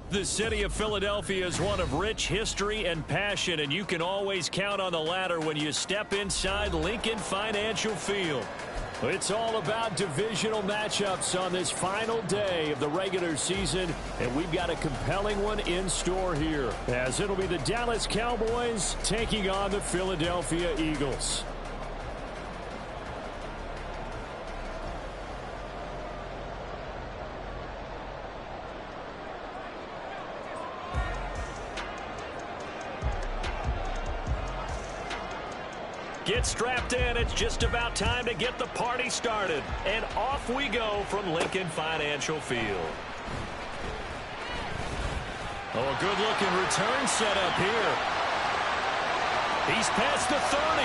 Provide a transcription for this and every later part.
The city of Philadelphia is one of rich history and passion, and you can always count on the latter when you step inside Lincoln Financial Field. It's all about divisional matchups on this final day of the regular season, and we've got a compelling one in store here, as it'll be the Dallas Cowboys taking on the Philadelphia Eagles. Get strapped in. It's just about time to get the party started. And off we go from Lincoln Financial Field. Oh, a good-looking return set up here. He's past the 30.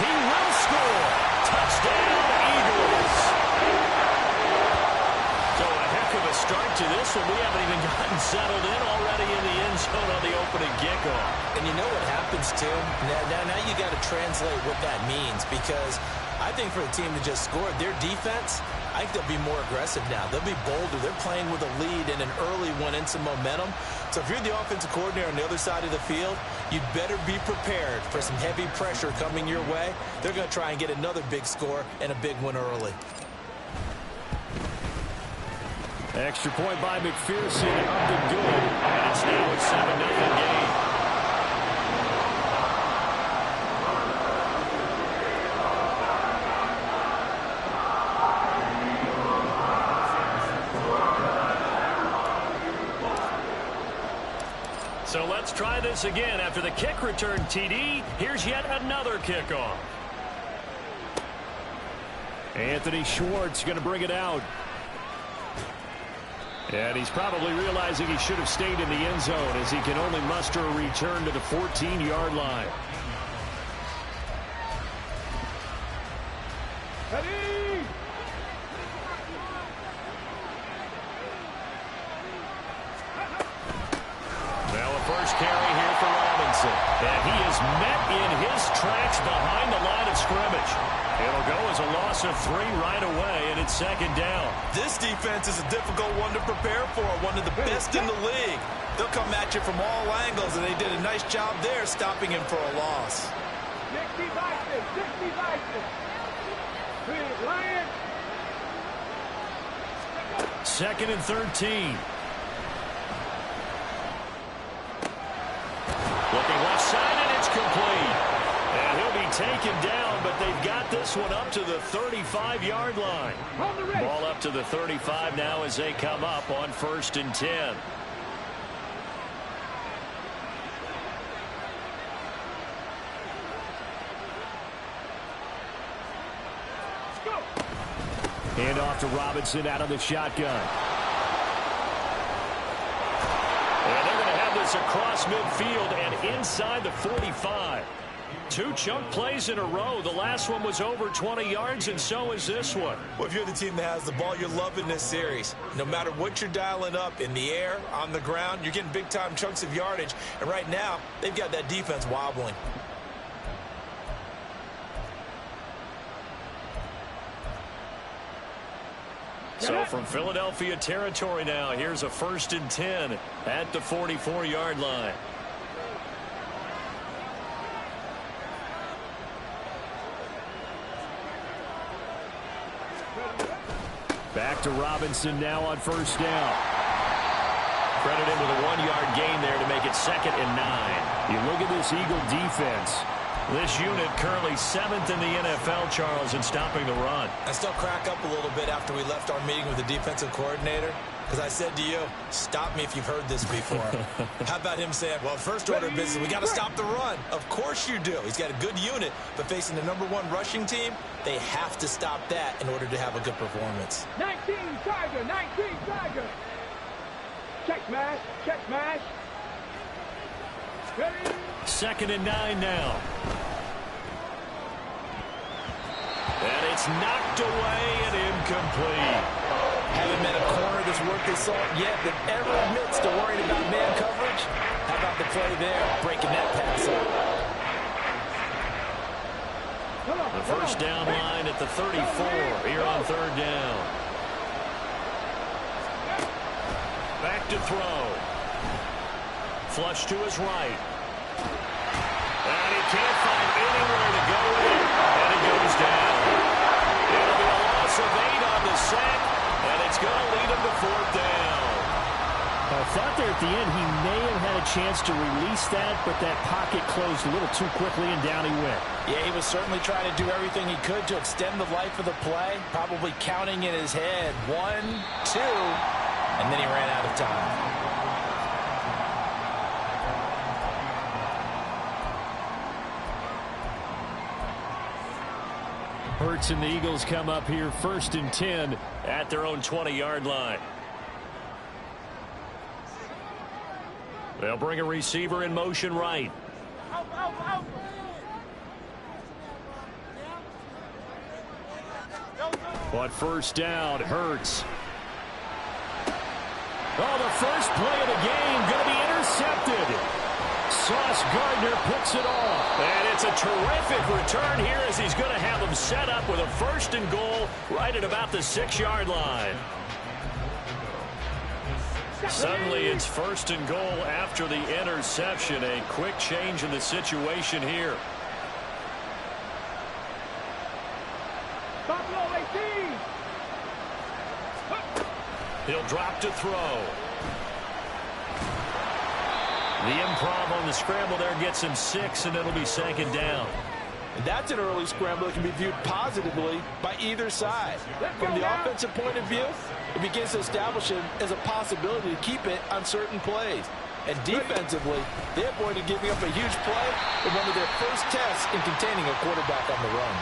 He will score. Touchdown, Eagles. So a heck of a start to this one. We haven't even gotten settled in already in the end zone on the opening kickoff. And you know what happens, too? Now you got to translate what that means, because I think for the team to just score, their defense, I think they'll be more aggressive now. They'll be bolder. They're playing with a lead and an early one and some momentum. So if you're the offensive coordinator on the other side of the field, you'd better be prepared for some heavy pressure coming your way. They're going to try and get another big score and a big one early. Extra point by McPherson, up and good. And it's now a 7-0 game. So let's try this again. After the kick return TD, here's yet another kickoff. Anthony Schwartz going to bring it out. And he's probably realizing he should have stayed in the end zone, as he can only muster a return to the 14-yard line. Ready! Well, a first carry here for Robinson. And he is met in his tracks behind the line of scrimmage. It'll go as a loss of 3 right away, and it's second down. This defense is a difficult one to prepare for, one of the best in the league. They'll come at you from all angles, and they did a nice job there stopping him for a loss. 60 Vikings, 60 Vikings. Lions. Second and 13. Looking left side, and it's complete. And he'll be taken down, but they've got this one up to the 35-yard line. Ball up to the 35 now as they come up on 1st and 10. Hand off to Robinson out of the shotgun. And they're going to have this across midfield and inside the 45. 2 chunk plays in a row. The last one was over 20 yards, and so is this one. Well, if you're the team that has the ball, you're loving this series. No matter what you're dialing up, in the air, on the ground, you're getting big-time chunks of yardage. And right now, they've got that defense wobbling. So from Philadelphia territory now, here's a 1st and 10 at the 44-yard line. Back to Robinson now on 1st down. Credit him with a 1-yard gain there to make it 2nd and 9. You look at this Eagle defense. This unit currently 7th in the NFL, Charles, in stopping the run. I still crack up a little bit after we left our meeting with the defensive coordinator, because I said to you, stop me if you've heard this before. How about him saying, well, first order of business, we got to stop the run. Of course you do. He's got a good unit, but facing the #1 rushing team, they have to stop that in order to have a good performance. 19 Tiger, 19 Tiger. Check smash, check smash. Ready? 2nd and 9 now. And it's knocked away and incomplete. Haven't met a corner that's worth his salt yet that ever admits to worrying about man coverage. How about the play there, breaking that pass up? The first down line at the 34 here on 3rd down. Back to throw. Flush to his right. And he can't find anywhere to go with it. And it goes down. It'll be a loss of 8 on the sack. And it's going to lead him to 4th down. I thought there at the end he may have had a chance to release that, but that pocket closed a little too quickly, and down he went. Yeah, he was certainly trying to do everything he could to extend the life of the play, probably counting in his head 1, 2, and then he ran out of time. Hurts and the Eagles come up here 1st and 10 at their own 20-yard line. They'll bring a receiver in motion right. On 1st down, Hurts. Oh, the first play of the game going to be intercepted. Sauce Gardner picks it off. And it's a terrific return here as he's going to have them set up with a 1st and goal right at about the 6-yard line. Suddenly it's 1st and goal after the interception. A quick change in the situation here. He'll drop to throw. The improv on the scramble there gets him 6, and it'll be 2nd down. And that's an early scramble that can be viewed positively by either side. From the offensive point of view, it begins to establish him as a possibility to keep it on certain plays. And defensively, they avoided giving up a huge play in one of their first tests in containing a quarterback on the run.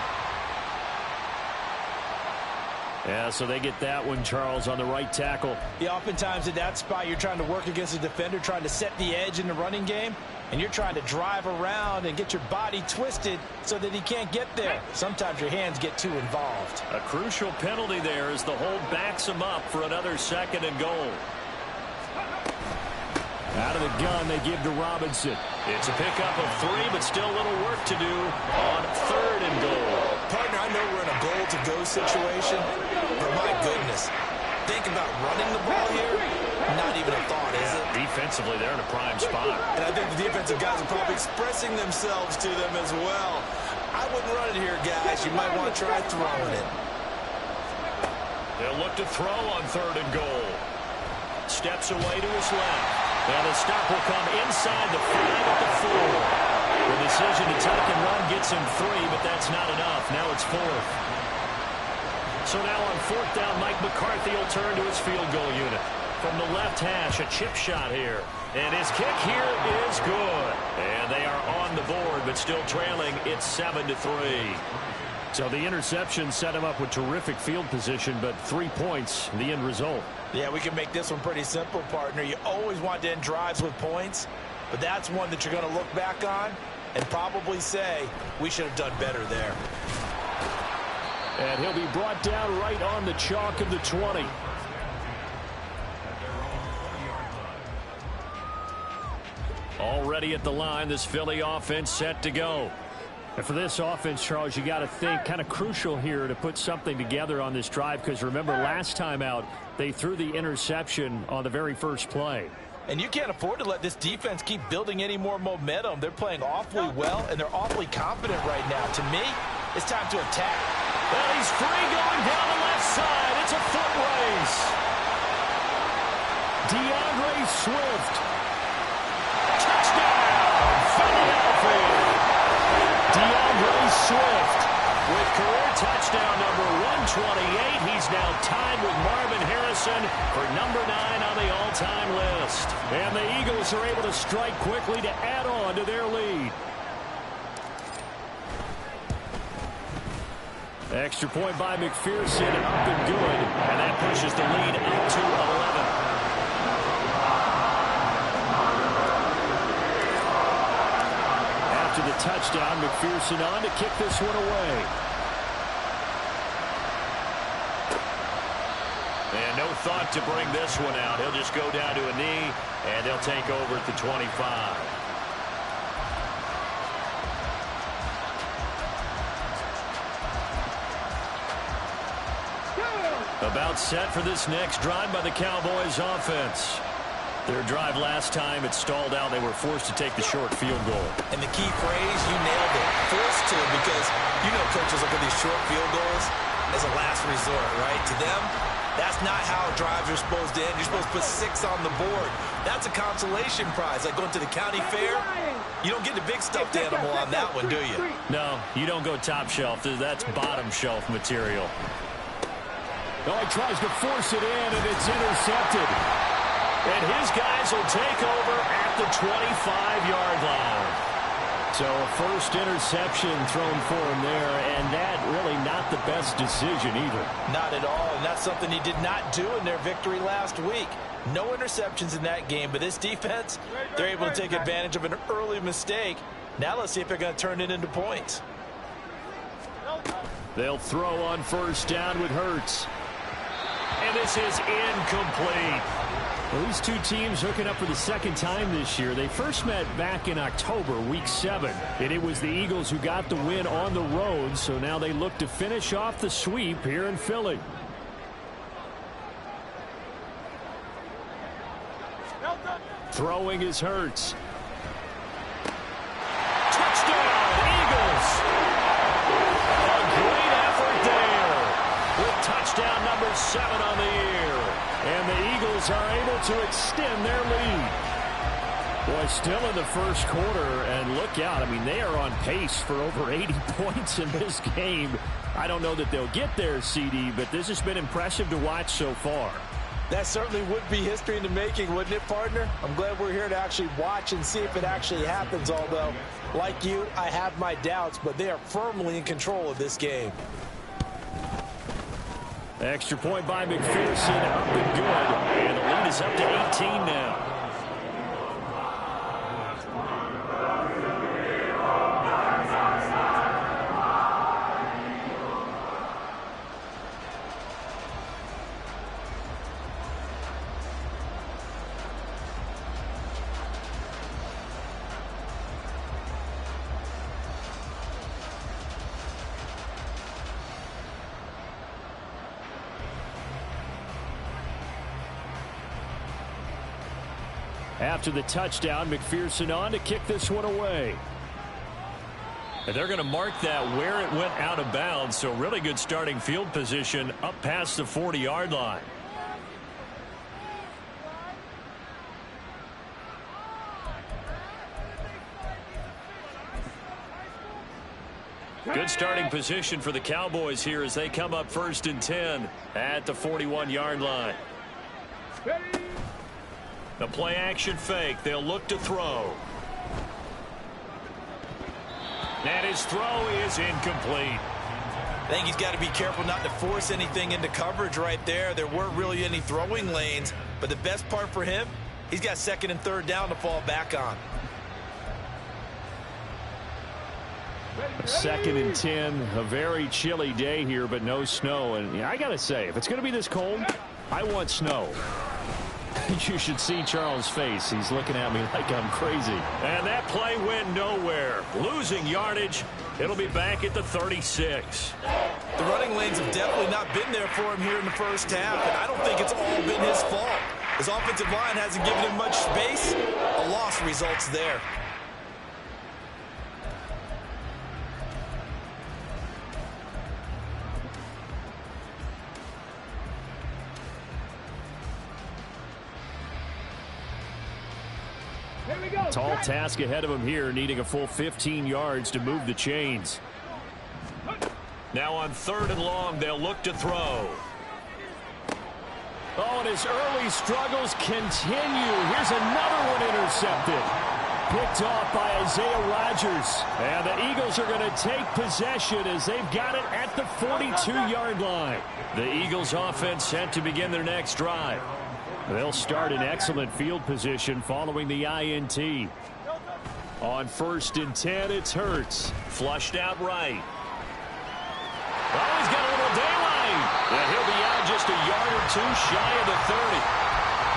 Yeah, so they get that one, Charles, on the right tackle. Yeah, oftentimes in that spot, you're trying to work against a defender, trying to set the edge in the running game, and you're trying to drive around and get your body twisted so that he can't get there. Sometimes your hands get too involved. A crucial penalty there as the hold backs him up for another 2nd and goal. Out of the gun, they give to Robinson. It's a pickup of 3, but still a little work to do on 3rd and goal. Partner, I know we're in a goal-to-go situation, but my goodness, think about running the ball here. Not even a thought, is it? Defensively, they're in a prime spot. And I think the defensive guys are probably expressing themselves to them as well. I wouldn't run it here, guys. You might want to try throwing it. They'll look to throw on 3rd and goal. Steps away to his left. And the stop will come inside the 5 at the 4. The decision to tuck and run gets him 3, but that's not enough. Now it's 4th. So now on 4th down, Mike McCarthy will turn to his field goal unit. From the left hash, a chip shot here. And his kick here is good. And they are on the board, but still trailing. It's 7-3. So the interception set him up with terrific field position, but 3 points, the end result. Yeah, we can make this one pretty simple, partner. You always want to end drives with points, but that's one that you're going to look back on and probably say, we should have done better there. And he'll be brought down right on the chalk of the 20. Already at the line, this Philly offense set to go. And for this offense, Charles, you got to think kind of crucial here to put something together on this drive, because remember last time out, they threw the interception on the very first play. And you can't afford to let this defense keep building any more momentum. They're playing awfully well, and they're awfully confident right now. To me, it's time to attack. Well, he's free going down the left side. It's a foot race. DeAndre Swift. Touchdown, Philadelphia. DeAndre Swift with career touchdown number 128. He's now tied with Marvin Harrison for number 9 on the all-time list. And the Eagles are able to strike quickly to add on to their lead. Extra point by McPherson, up and good. And that pushes the lead up to 11. After the touchdown, McPherson on to kick this one away. And no thought to bring this one out. He'll just go down to a knee, and they'll take over at the 25. About set for this next drive by the Cowboys offense. Their drive last time, it stalled out. They were forced to take the short field goal. And the key phrase, you nailed it. Forced to, because you know coaches look at these short field goals as a last resort, right? To them, that's not how drives are supposed to end. You're supposed to put 6 on the board. That's a consolation prize. Like going to the county fair, you don't get the big stuffed animal on that one, do you? No, you don't go top shelf. That's bottom shelf material. Oh, he tries to force it in, and it's intercepted. And his guys will take over at the 25-yard line. So a first interception thrown for him there, and that really not the best decision either. Not at all, and that's something he did not do in their victory last week. No interceptions in that game, but this defense, they're able to take advantage of an early mistake. Now let's see if they're going to turn it into points. They'll throw on first down with Hurts. And this is incomplete. Well, these two teams hooking up for the second time this year. They first met back in October, week 7. And it was the Eagles who got the win on the road. So now they look to finish off the sweep here in Philly. Throwing is Hurts. Touchdown, Eagles. A great effort there. With touchdown number 7 on the year. And the Eagles are able to extend their lead. Boy, still in the first quarter, and look out. I mean, they are on pace for over 80 points in this game. I don't know that they'll get there, CD, but this has been impressive to watch so far. That certainly would be history in the making, wouldn't it, partner? I'm glad we're here to actually watch and see if it actually happens, although, like you, I have my doubts, but they are firmly in control of this game. Extra point by McPherson, up and good. And the lead is up to 18 now. After the touchdown, McPherson on to kick this one away. And they're going to mark that where it went out of bounds, so really good starting field position up past the 40-yard line. Good starting position for the Cowboys here as they come up 1st and 10 at the 41-yard line. The play action fake. They'll look to throw. And his throw is incomplete. I think he's got to be careful not to force anything into coverage right there. There weren't really any throwing lanes, but the best part for him, he's got 2nd and 3rd down to fall back on. 2nd and 10, a very chilly day here, but no snow. And I got to say, if it's going to be this cold, I want snow. You should see Charles' face. He's looking at me like I'm crazy. And that play went nowhere. Losing yardage. It'll be back at the 36. The running lanes have definitely not been there for him here in the first half, and I don't think it's all been his fault. His offensive line hasn't given him much space. A loss results there. Tall task ahead of him here, needing a full 15 yards to move the chains. Now on 3rd and long, they'll look to throw. Oh, and his early struggles continue. Here's another one intercepted. Picked off by Isaiah Rodgers. And the Eagles are going to take possession as they've got it at the 42-yard line. The Eagles offense set to begin their next drive. They'll start in excellent field position following the INT. On 1st and 10, it's Hurts. Flushed out right. Oh, he's got a little daylight. And he'll be out just a yard or 2 shy of the 30.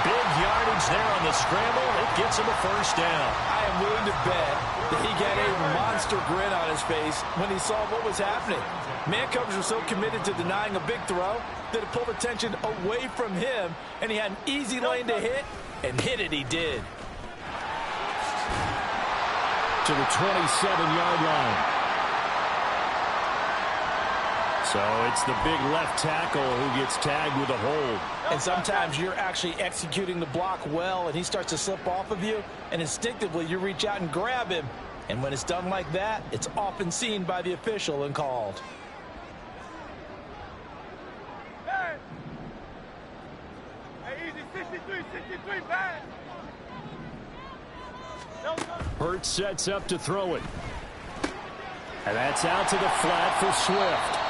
Big yardage there on the scramble. It gets him a 1st down. I am willing to bet that he got a monster grin on his face when he saw what was happening. Man coverage was so committed to denying a big throw that it pulled attention away from him, and he had an easy lane to hit And hit it he did. To the 27-yard line. So it's the big left tackle who gets tagged with a hold. And sometimes you're actually executing the block well, and he starts to slip off of you, and instinctively you reach out and grab him. And when it's done like that, it's often seen by the official and called. Hurts sets up to throw it. And that's out to the flat for Swift.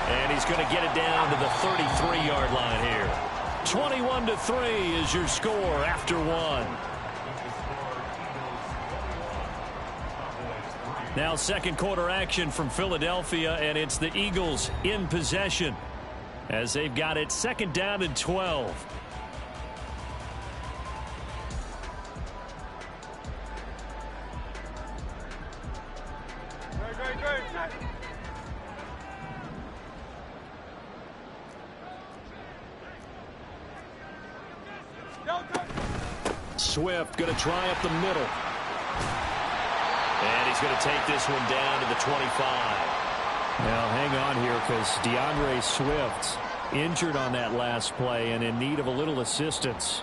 And he's going to get it down to the 33-yard line here. 21-3 is your score after one. Now second quarter action from Philadelphia, and it's the Eagles in possession as they've got it second down and 12. Swift going to try up the middle. And he's going to take this one down to the 25. Now hang on here because DeAndre Swift injured on that last play and in need of a little assistance.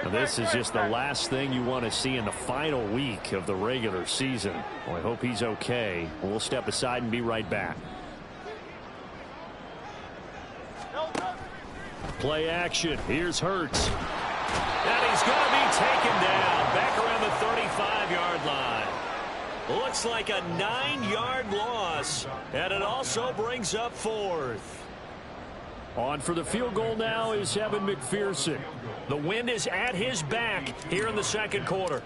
Now, this is just the last thing you want to see in the final week of the regular season. Well, I hope he's okay. We'll step aside and be right back. Play action. Here's Hurts. And he's going to be taken down back around the 35-yard line. Looks like a 9-yard loss, and it also brings up fourth. On for the field goal now is Evan McPherson. The wind is at his back here in the second quarter.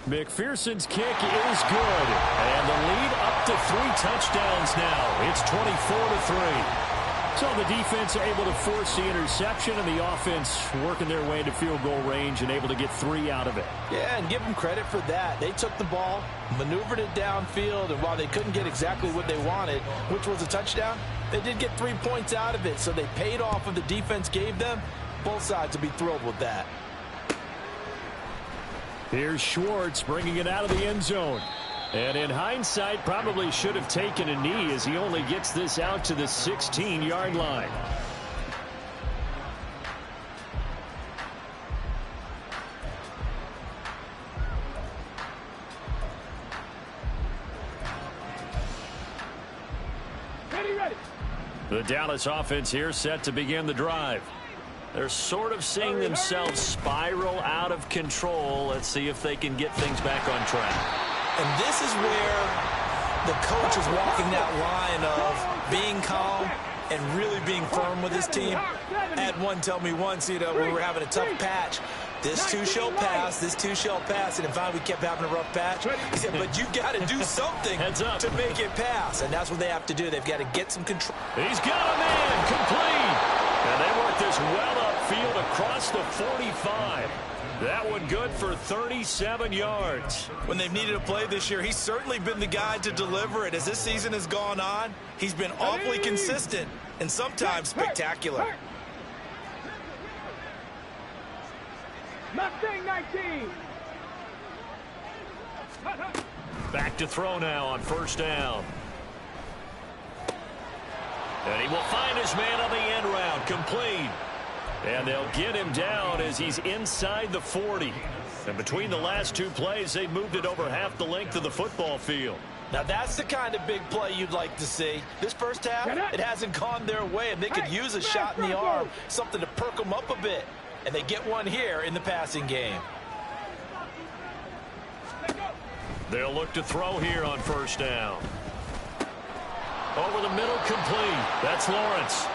McPherson's kick is good, and the lead up to 3 touchdowns now. It's 24-3. So the defense able to force the interception, and the offense working their way to field goal range and able to get 3 out of it. Yeah, and give them credit for that. They took the ball, maneuvered it downfield, and while they couldn't get exactly what they wanted, which was a touchdown, they did get 3 points out of it, so they paid off what the defense gave them. Both sides will be thrilled with that. Here's Schwartz bringing it out of the end zone. And in hindsight, probably should have taken a knee as he only gets this out to the 16-yard line. Ready. The Dallas offense here set to begin the drive. They're sort of seeing themselves spiral out of control. Let's see if they can get things back on track. And this is where the coach is walking that line of being calm and really being firm with his team. I had one tell me once, when we were having a tough patch, this too shall pass, this too shall pass. And in fact, we kept having a rough patch. He said, but you got to do something to make it pass. And that's what they have to do. They've got to get some control. He's got a man complete. And they work this well upfield across the 45. That one good for 37 yards. When they've needed a play this year, he's certainly been the guy to deliver it. As this season has gone on, he's been awfully consistent and sometimes spectacular. Mustang 19. Back to throw now on first down. And he will find his man on the end round, complete. And they'll get him down as he's inside the 40. And between the last 2 plays, they moved it over half the length of the football field. Now, that's the kind of big play you'd like to see. This first half, it hasn't gone their way, and they could use a shot in the arm, something to perk them up a bit. And they get one here in the passing game. They'll look to throw here on first down. Over the middle, complete. That's Lawrence.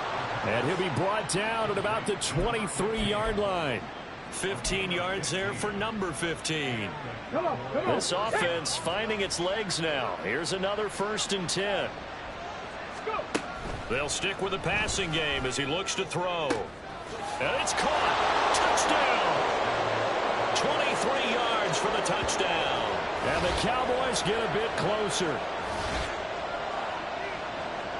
And he'll be brought down at about the 23-yard line. 15 yards there for number 15. Come on. This offense finding its legs now. Here's another 1st and 10. They'll stick with the passing game as he looks to throw. And it's caught. Touchdown. 23 yards for the touchdown. And the Cowboys get a bit closer.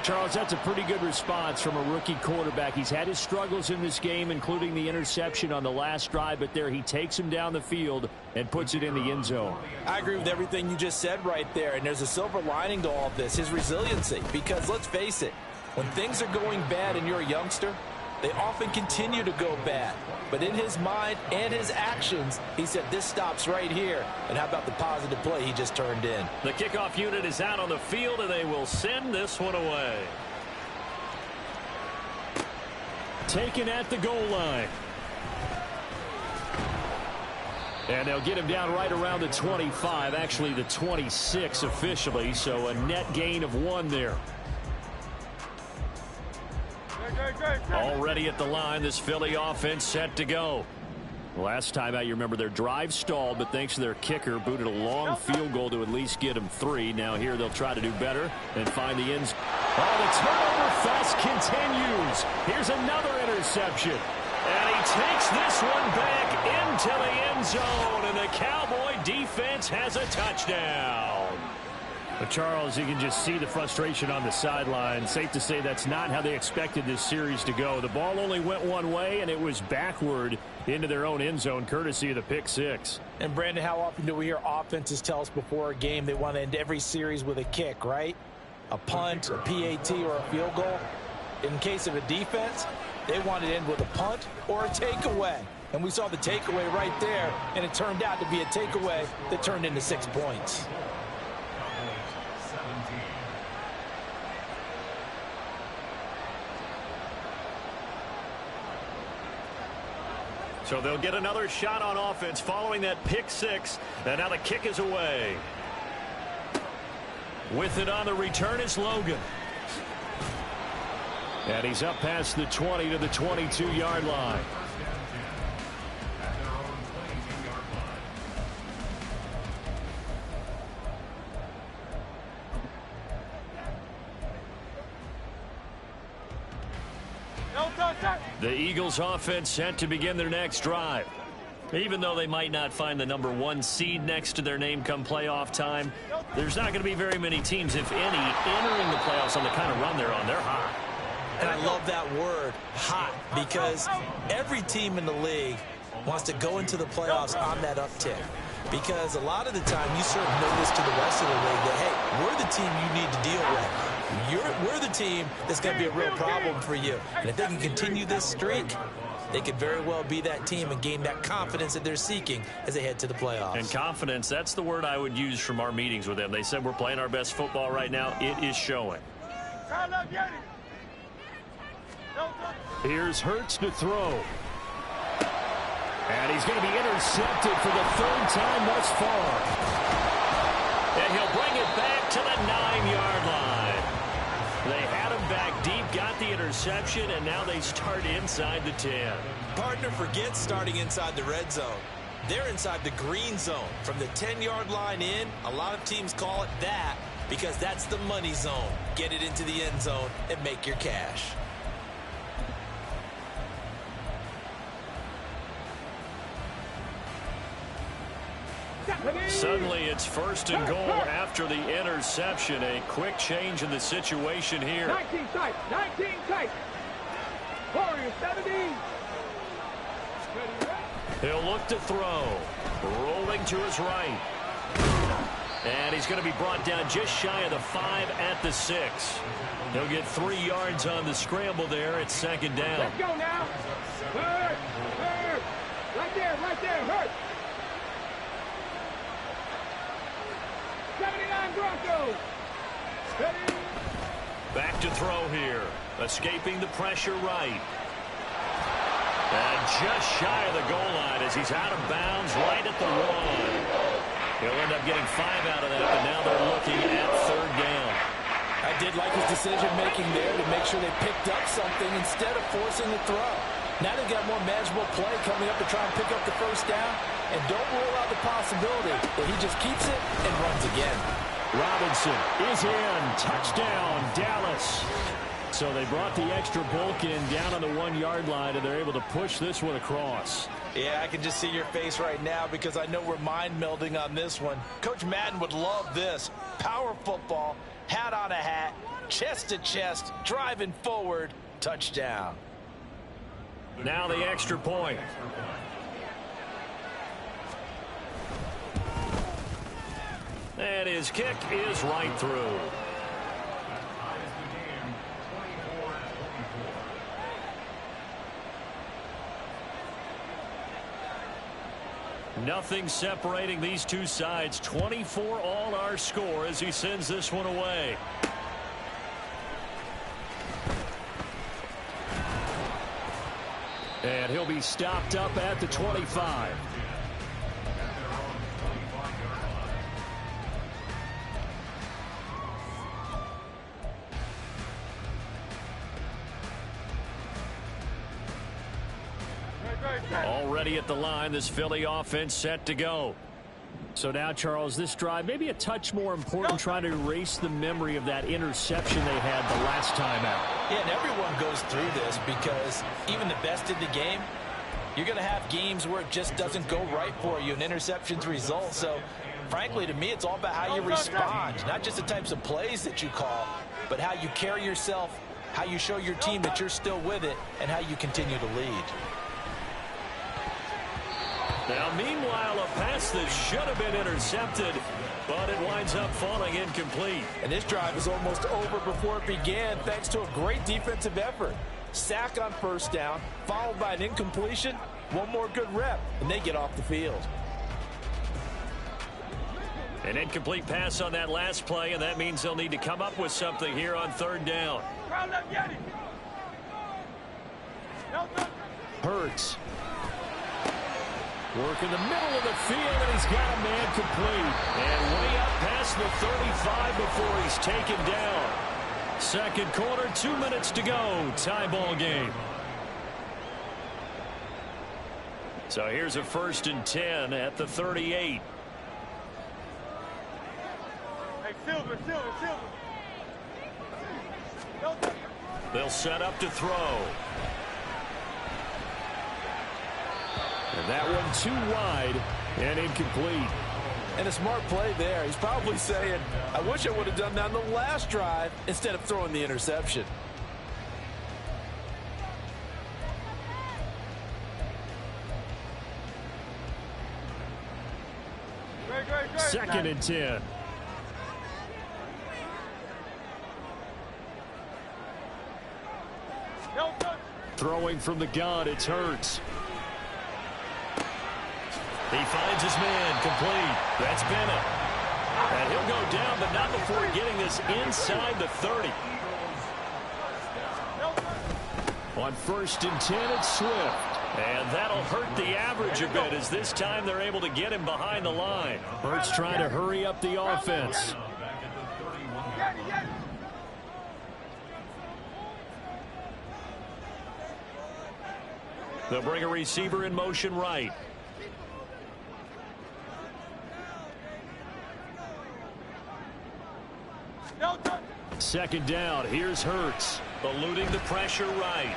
Charles, that's a pretty good response from a rookie quarterback. He's had his struggles in this game, including the interception on the last drive, but there he takes him down the field and puts it in the end zone. I agree with everything you just said right there, and there's a silver lining to all of this, his resiliency, because let's face it, when things are going bad and you're a youngster, they often continue to go bad. But in his mind and his actions, he said, this stops right here. And how about the positive play he just turned in? The kickoff unit is out on the field, and they will send this one away. Taken at the goal line. And they'll get him down right around the 25, actually the 26 officially, so a net gain of 1 there. Already at the line, this Philly offense set to go. Last time out, you remember their drive stalled, but thanks to their kicker, booted a long field goal to at least get them 3. Now here they'll try to do better and find the ends. Oh, the turnover fest continues. Here's another interception. And he takes this one back into the end zone, and the Cowboy defense has a touchdown. But Charles, you can just see the frustration on the sideline. Safe to say that's not how they expected this series to go. The ball only went one way, and it was backward into their own end zone, courtesy of the pick 6. And, Brandon, how often do we hear offenses tell us before a game they want to end every series with a kick, right? A punt, a PAT, or a field goal. In case of a defense, they want to end with a punt or a takeaway. And we saw the takeaway right there, and it turned out to be a takeaway that turned into 6 points. So they'll get another shot on offense following that pick 6. And now the kick is away. With it on the return is Logan. And he's up past the 20 to the 22-yard line. The Eagles offense set to begin their next drive. Even though they might not find the number 1 seed next to their name come playoff time, there's not going to be very many teams, if any, entering the playoffs on the kind of run they're on. They're hot. And I love that word, hot, because every team in the league wants to go into the playoffs on that uptick. Because a lot of the time you serve notice to the rest of the league that, hey, we're the team you need to deal with. We're the team that's going to be a real problem for you. And if they can continue this streak, they could very well be that team and gain that confidence that they're seeking as they head to the playoffs. And confidence, that's the word I would use from our meetings with them. They said we're playing our best football right now. It is showing. Here's Hurts to throw. And he's going to be intercepted for the 3rd time thus far. And he'll bring it back to the 9-yard line. They had him back deep, got the interception, and now they start inside the 10. Partner, forget starting inside the red zone. They're inside the green zone. From the 10-yard line in, a lot of teams call it that because that's the money zone. Get it into the end zone and make your cash. Suddenly it's 1st and goal after the interception. A quick change in the situation here. 19 tight, 19 tight. Warriors 17. He'll look to throw. Rolling to his right. And he's going to be brought down just shy of the 5 at the 6. He'll get 3 yards on the scramble there. It's 2nd down. Let's go now. Hurt. Right there, hurt. 79 Broncos. Ready. Back to throw here. Escaping the pressure right. And just shy of the goal line as he's out of bounds right at the 1. He'll end up getting 5 out of that, but now they're looking at 3rd down. I did like his decision-making there to make sure they picked up something instead of forcing the throw. Now they've got more manageable play coming up to try and pick up the 1st down. And don't rule out the possibility that he just keeps it and runs again. Robinson is in. Touchdown, Dallas. So they brought the extra bulk in down on the 1-yard line, and they're able to push this one across. Yeah, I can just see your face right now because I know we're mind melding on this one. Coach Madden would love this. Power football, hat on a hat, chest to chest, driving forward, touchdown. Now the extra point. And his kick is right through. Nothing separating these two sides. 24 all our score as he sends this one away. And he'll be stopped up at the 25. Already at the line, this Philly offense set to go. So now, Charles, this drive maybe a touch more important, trying to erase the memory of that interception they had the last time out. Yeah, and everyone goes through this because even the best in the game, you're going to have games where it just doesn't go right for you, and interceptions result. So, frankly, to me, it's all about how you respond, not just the types of plays that you call, but how you carry yourself, how you show your team that you're still with it, and how you continue to lead. Now, meanwhile, a pass that should have been intercepted, but it winds up falling incomplete. And this drive is almost over before it began, thanks to a great defensive effort. Sack on first down, followed by an incompletion. One more good rep, and they get off the field. An incomplete pass on that last play, and that means they'll need to come up with something here on third down. Hurts. Work in the middle of the field, and he's got a man complete. And way up past the 35 before he's taken down. Second quarter, 2 minutes to go. Tie ball game. So here's a 1st and 10 at the 38. Hey, Silver. They'll set up to throw. And that one too wide and incomplete. And a smart play there. He's probably saying, I wish I would have done that on the last drive instead of throwing the interception. Great. 2nd and 10. Throwing from the gun, it's Hurts. He finds his man, complete. That's Bennett. And he'll go down, but not before getting this inside the 30. On 1st and 10, it's Swift. And that'll hurt the average a bit as this time they're able to get him behind the line. Hurts trying to hurry up the offense. They'll bring a receiver in motion right. Second down, here's Hurts, eluding the pressure right.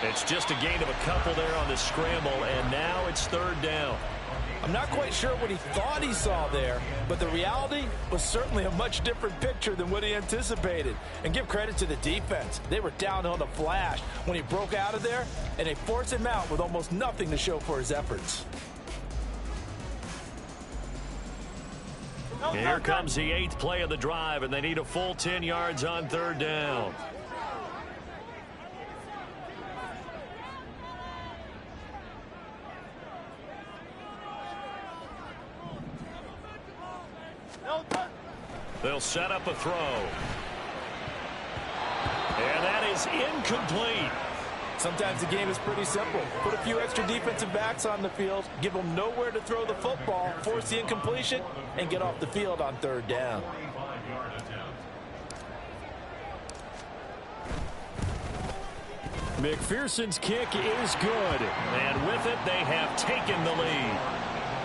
It's just a gain of a couple there on the scramble, and now it's 3rd down. I'm not quite sure what he thought he saw there, but the reality was certainly a much different picture than what he anticipated. And give credit to the defense. They were down on the flash when he broke out of there, and they forced him out with almost nothing to show for his efforts. Here comes the 8th play of the drive, and they need a full 10 yards on 3rd down. They'll set up a throw. And that is incomplete. Sometimes the game is pretty simple. Put a few extra defensive backs on the field, give them nowhere to throw the football, force the incompletion, and get off the field on 3rd down. McPherson's kick is good. And with it, they have taken the lead.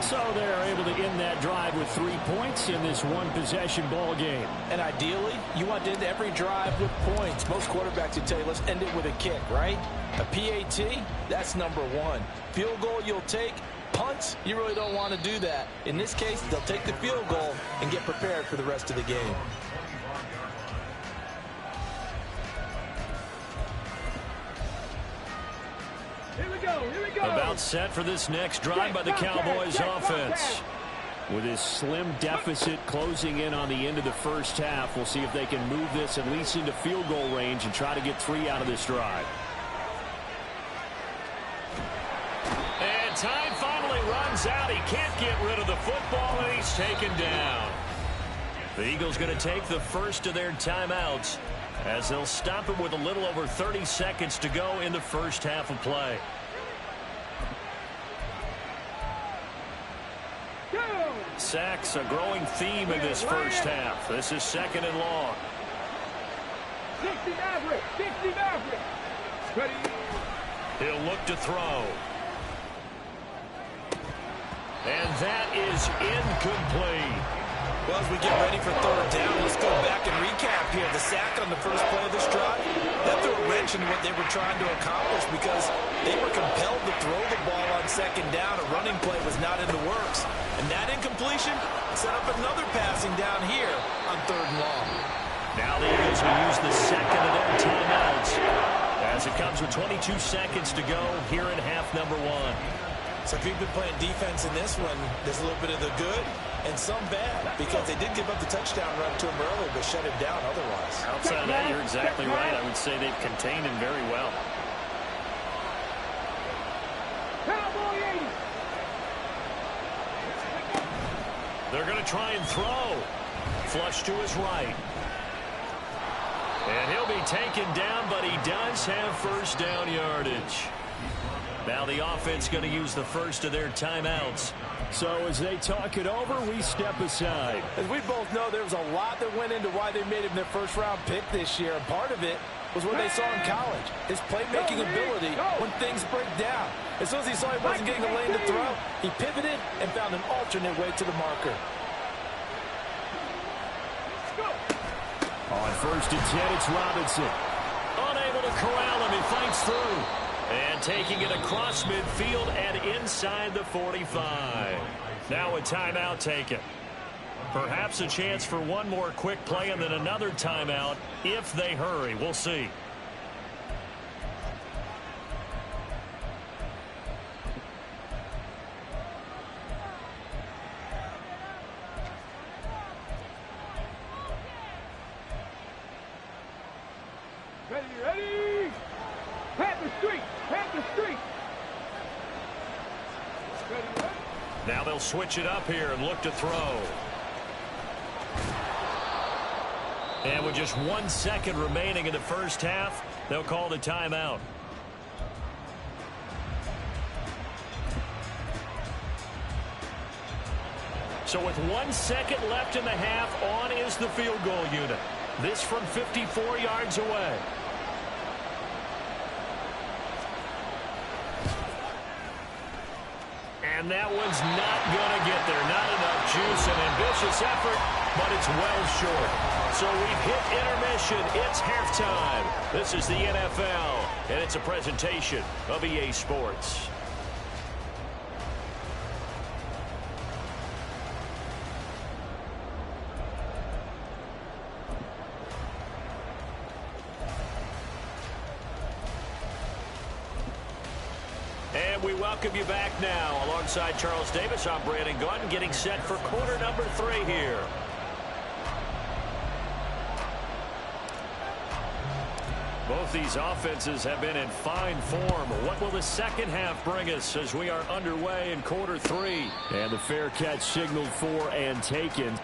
So they're able to end that drive with 3 points in this one-possession ball game. And ideally, you want to end every drive with points. Most quarterbacks would tell you, let's end it with a kick, right? A PAT, that's number 1. Field goal you'll take, Punts, you really don't want to do that. In this case, they'll take the field goal and get prepared for the rest of the game. Here we go. Here we go. About set for this next drive by the Cowboys offense. With his slim deficit closing in on the end of the first half, we'll see if they can move this at least into field goal range and try to get 3 out of this drive. And time finally runs out. He can't get rid of the football, and he's taken down. The Eagles going to take the first of their timeouts as they'll stop it with a little over 30 seconds to go in the first half of play. Sacks a growing theme in this first half. This is 2nd and long. 60 Maverick. 60 Maverick. Ready. He'll look to throw. And that is incomplete. Well, as we get ready for 3rd down, let's go back and recap here. The sack on the first play of this drive, that threw a wrench in what they were trying to accomplish because they were compelled to throw the ball on 2nd down. A running play was not in the works. And that incompletion set up another passing down here on 3rd and long. Now the Eagles will use the second of their timeouts as it comes with 22 seconds to go here in half number 1. So if you've been playing defense in this one, there's a little bit of the good and some bad because they did give up the touchdown run to him earlier but shut him down otherwise. Outside of that, you're exactly right. I would say they've contained him very well. Cowboy 80. They're going to try and throw. Flush to his right. And he'll be taken down, but he does have first down yardage. Now the offense going to use the first of their timeouts. So as they talk it over, we step aside. As we both know, there was a lot that went into why they made him their first-round pick this year. And part of it was what they saw in college, his playmaking ability when things break down. As soon as he saw he wasn't getting a lane to throw, he pivoted and found an alternate way to the marker. On 1st and 10, it's Robinson. Unable to corral him, he fights through. And taking it across midfield and inside the 45. Now a timeout taken. Perhaps a chance for one more quick play and then another timeout if they hurry. We'll see. Ready, ready. Panther Street. Panther Street. Ready, ready. Now they'll switch it up here and look to throw. And with just 1 second remaining in the first half, they'll call the timeout. So with 1 second left in the half, on is the field goal unit. This from 54 yards away. And that one's not going to get there. Not enough juice, an ambitious effort, but it's well short. So we've hit intermission. It's halftime. This is the NFL, and it's a presentation of EA Sports. And we welcome you back now. Alongside Charles Davis, I'm Brandon Gaudin, getting set for quarter number 3 here. Both these offenses have been in fine form. What will the second half bring us as we are underway in quarter 3? And the fair catch signaled for and taken.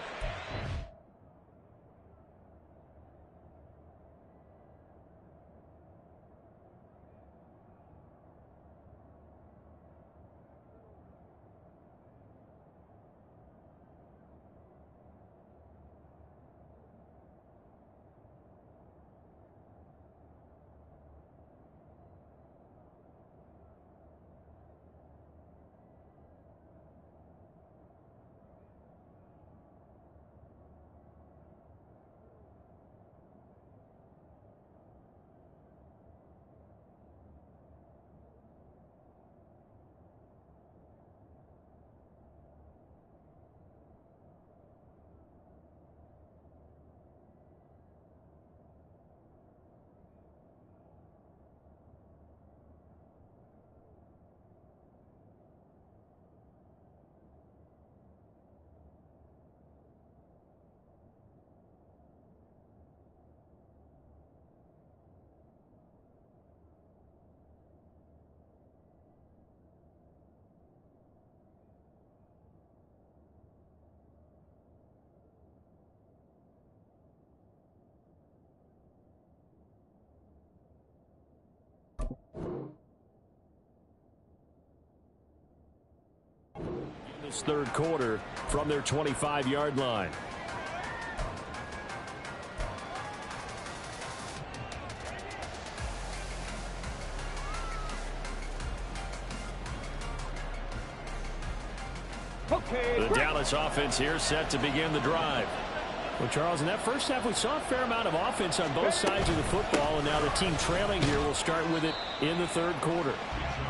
this third quarter from their 25-yard line. Okay, The Dallas offense here set to begin the drive. Well, Charles, in that first half, we saw a fair amount of offense on both sides of the football, and now the team trailing here will start with it in the third quarter.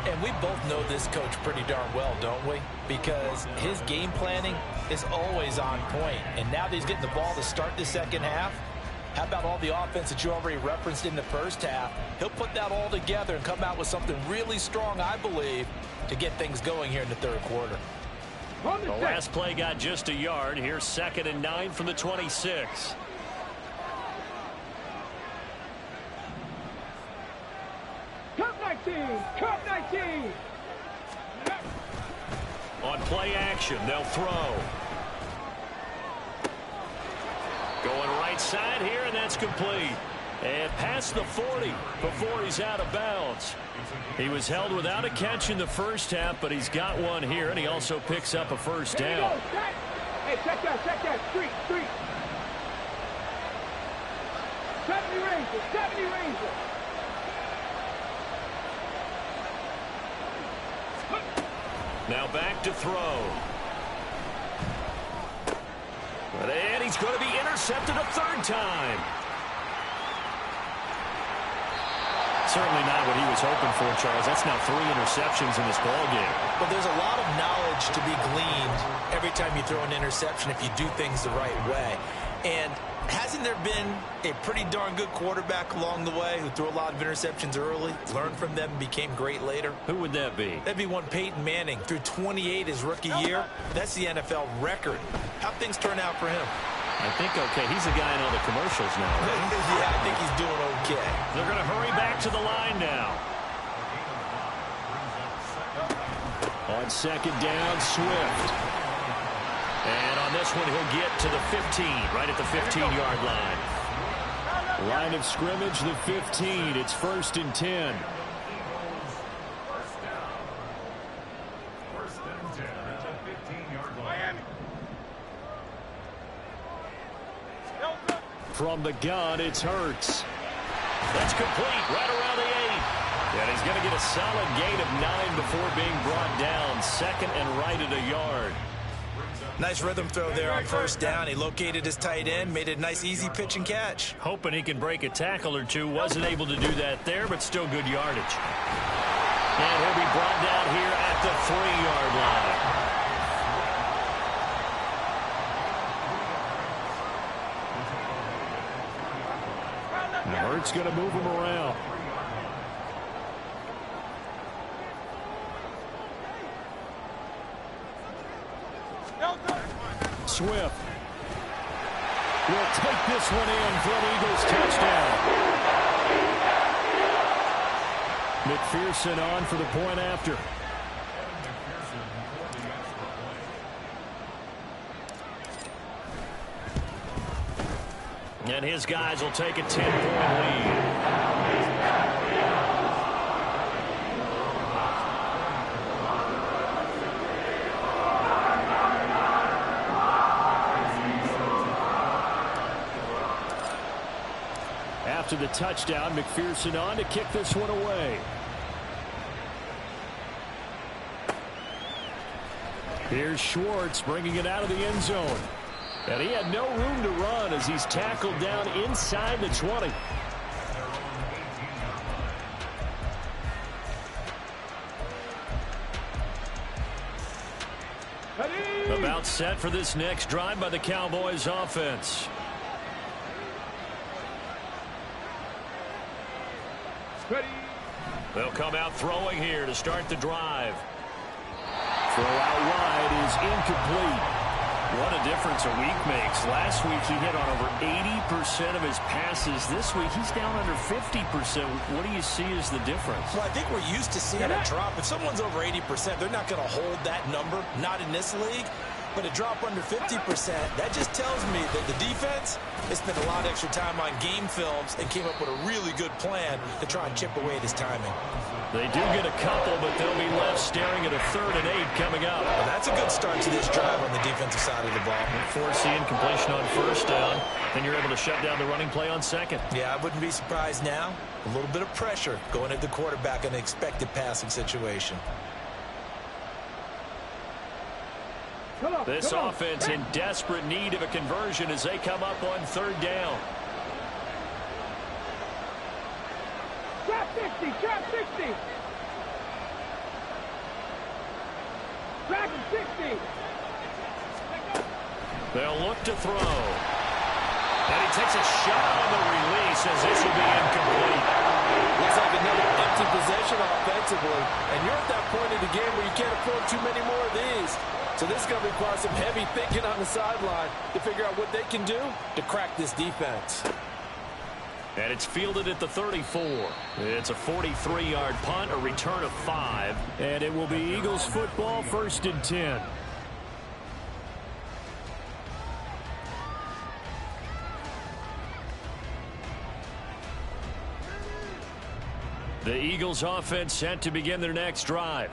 And we both know this coach pretty darn well, don't we? Because his game planning is always on point. And now that he's getting the ball to start the second half, how about all the offense that you already referenced in the first half? He'll put that all together and come out with something really strong, I believe, to get things going here in the third quarter. The last play got just a yard. Here's 2nd and 9 from the 26. Cup 19, Cup 19. On play action, they'll throw. Going right side here, and that's complete. And past the 40 before he's out of bounds. He was held without a catch in the first half, but he's got one here, and he also picks up a first down. Hey, check that. Street. 70 Rangers. Now back to throw. And he's going to be intercepted a third time. Certainly not what he was hoping for, Charles. That's now 3 interceptions in this ballgame. Well, there's a lot of knowledge to be gleaned every time you throw an interception if you do things the right way. And hasn't there been a pretty darn good quarterback along the way who threw a lot of interceptions early, learned from them, and became great later? Who would that be? That'd be one Peyton Manning. Threw 28 his rookie year. That's the NFL record. How'd things turn out for him? I think okay. He's the guy in all the commercials now, right? Yeah, I think he's doing okay. They're going to hurry back to the line now. On 2nd down, Swift. And on this one, he'll get to the 15, right at the 15-yard line. Line of scrimmage, the 15. It's 1st and 10. From the gun, it's Hurts. That's complete right around the 8. And he's going to get a solid gain of 9 before being brought down. 2nd and right at a yard. Nice rhythm throw there on 1st down. He located his tight end, made it a nice easy pitch and catch. Hoping he can break a tackle or two. Wasn't able to do that there, but still good yardage. And he'll be brought down here at the 3-yard line. Hurts going to move him around. Swift will take this one in for an Eagles touchdown. McPherson on for the point after. And his guys will take a 10-point lead. After the touchdown, McPherson on to kick this one away. Here's Schwartz bringing it out of the end zone. And he had no room to run as he's tackled down inside the 20. About set for this next drive by the Cowboys offense. They'll come out throwing here to start the drive. Throw out wide is incomplete. What a difference a week makes. Last week he hit on over 80% of his passes. This week he's down under 50%. What do you see as the difference? Well, I think we're used to seeing a drop. If someone's over 80%, they're not going to hold that number, not in this league. But a drop under 50%, that just tells me that the defense has spent a lot of extra time on game films and came up with a really good plan to try and chip away at his timing. They do get a couple, but they'll be left staring at a 3rd and 8 coming up. Well, that's a good start to this drive on the defensive side of the ball. Force the incompletion on 1st down, and you're able to shut down the running play on 2nd. Yeah, I wouldn't be surprised now. A little bit of pressure going at the quarterback in an expected passing situation. This offense in desperate need of a conversion as they come up on 3rd down. Trap 60, trap 60. Trap 60. They'll look to throw. And he takes a shot on the release as this will be incomplete. Looks like another empty possession offensively. And you're at that point in the game where you can't afford too many more of these. So this is going to require some heavy thinking on the sideline to figure out what they can do to crack this defense. And it's fielded at the 34. It's a 43-yard punt, a return of 5. And it will be Eagles football, 1st and 10. The Eagles offense set to begin their next drive.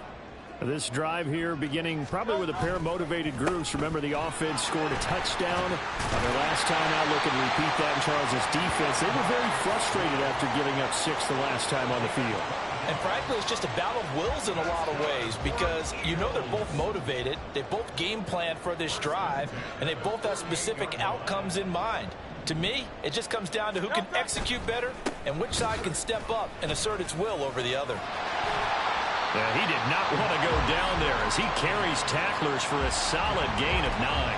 This drive here beginning probably with a pair of motivated groups. Remember, the offense scored a touchdown on their last time out. Looking to repeat that in Charles' defense. They were very frustrated after giving up 6 the last time on the field. And frankly, it's just a battle of wills in a lot of ways because you know they're both motivated. They both game planned for this drive, and they both have specific outcomes in mind. To me, it just comes down to who can execute better and which side can step up and assert its will over the other. Yeah, he did not want to go down there as he carries tacklers for a solid gain of 9.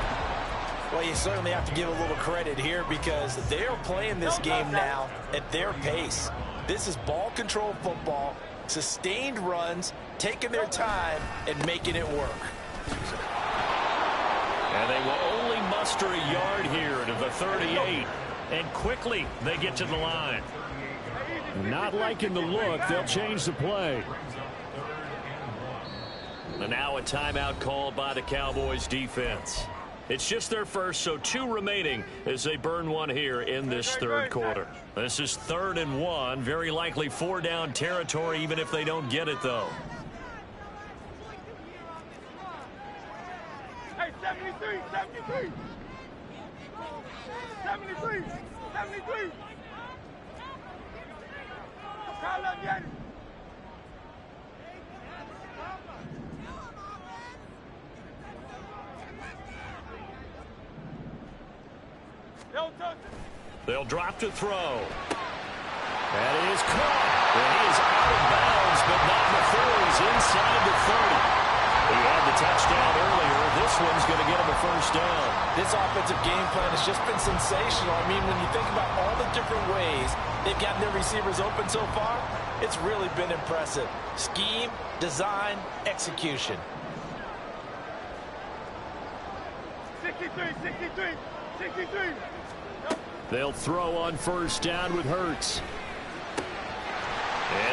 Well, you certainly have to give a little credit here because they are playing this game now at their pace. This is ball control football, sustained runs, taking their time, and making it work. And they will only muster a yard here to the 38. And quickly they get to the line. Not liking the look, they'll change the play. And now a timeout called by the Cowboys defense. It's just their first, so 2 remaining as they burn one here in this 3rd quarter. This is 3rd and 1, very likely 4-down territory even if they don't get it, though. Hey, 73, 73. 73, 73. Call up, Yanni. They'll drop to throw. That is caught. And he is out of bounds, but not before he's inside the 30. He had the touchdown earlier. This one's going to get him a 1st down. This offensive game plan has just been sensational. I mean, when you think about all the different ways they've gotten their receivers open so far, it's really been impressive. Scheme, design, execution. 63, 63, 63. They'll throw on 1st down with Hurts.